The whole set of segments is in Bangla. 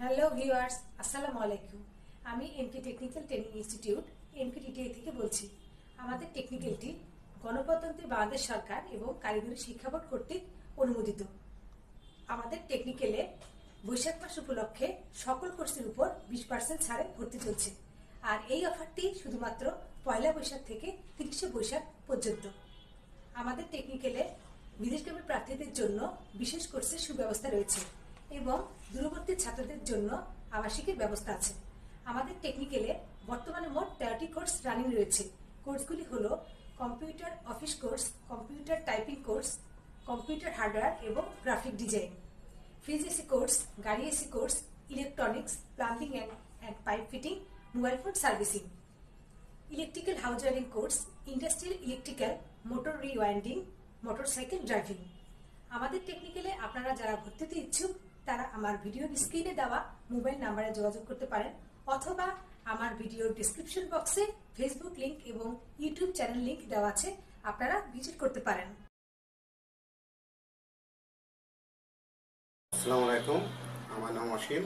হ্যালো ভিউয়ার্স, আসসালামু আলাইকুম। আমি এমকে টেকনিক্যাল ট্রেনিং ইনস্টিটিউট এমকেটিটিআই থেকে বলছি। আমাদের টেকনিক্যালটি গণপ্রজাতন্ত্রী বাংলাদেশ সরকার এবং কারিগরি শিক্ষা বোর্ড কর্তৃক অনুমোদিত। আমাদের টেকনিক্যালে বৈশাখ মাস উপলক্ষে সকল কোর্সের উপর 20% ছাড়ে ভর্তি চলছে। আর এই অফারটি শুধুমাত্র পয়লা বৈশাখ থেকে 30শে বৈশাখ পর্যন্ত। আমাদের টেকনিক্যালে বিদেশগামী প্রার্থীদের জন্য বিশেষ কোর্সের সুব্যবস্থা রয়েছে এবং দূরবর্তী ছাত্রদের জন্য আবাসিকের ব্যবস্থা আছে। আমাদের টেকনিক্যালে বর্তমানে মোট 13টি কোর্স রানিং রয়েছে। কোর্সগুলি হলো computer office course, computer typing course, computer hardware এবং graphic design, fridge AC course, গাড়ি AC course, electronics, plumbing and pipe fitting, mobile phone servicing, electrical house wiring course, industrial electrical, motor rewinding, motorcycle driving. আমাদের টেকনিক্যালে আপনারা যারা ভর্তিতে ইচ্ছুক তারা আমার ভিডিওর স্ক্রিনে দেওয়া মোবাইল নাম্বারে যোগাযোগ করতে পারেন অথবা আমার ভিডিওর ডেসক্রিপশন বক্সে ফেসবুক লিংক এবং ইউটিউব চ্যানেল লিংক দেওয়া আছে, আপনারা ভিজিট করতে পারেন। আসসালামু আলাইকুম, আমার নাম অসীম।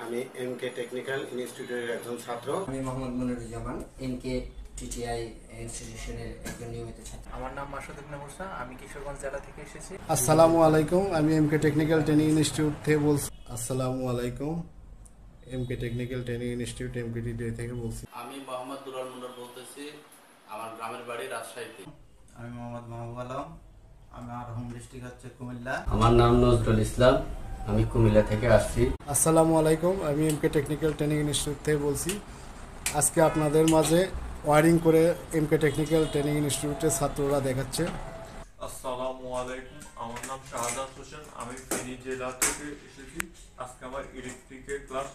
আমি এমকে টেকনিক্যাল ইনস্টিটিউটের একজন ছাত্র। আমি মোহাম্মদ মনিরুজ্জামান, এমকে টিটিআই ইনস্টিটিউশনের একজন নিয়মিত ছাত্র। আমার নাম মাসুদ মুর্শা, আমি কিশোরগঞ্জ জেলা থেকে এসেছি। আসসালামু আলাইকুম, আমি এমকে টেকনিক্যাল ট্রেনিং ইনস্টিটিউট থেকে বলছি। আসসালামু আলাইকুম, এমকে টেকনিক্যাল ট্রেনিং ইনস্টিটিউট এমকেটিটিআই থেকে বলছি। আমি মোহাম্মদ দুলাল মুন্ডর বলতেছি, আমার গ্রামের বাড়ি রাজশাহীতে। আমি মোহাম্মদ মাহবুব আলম, আমার হোম ডিস্ট্রিক্ট হচ্ছে কুমিল্লা। আমার নাম নজরুল ইসলাম, আমি কুমিল্লা থেকে আসছি। আসসালামু আলাইকুম, আমি এমকে টেকনিক্যাল ট্রেনিং ইনস্টিটিউট থেকে বলছি। আজকে আপনাদের মাঝে ওয়ারিং করে এমকে টেকনিক্যাল ট্রেনিং ইনস্টিটিউটের ছাত্ররা দেখাচ্ছে। আসসালামু আলাইকুম, আমার নাম শাহজাদ হোসেন, আমি ফেনী জেলা থেকে এসেছি। আজকে আমার ইলেকট্রিকের ক্লাস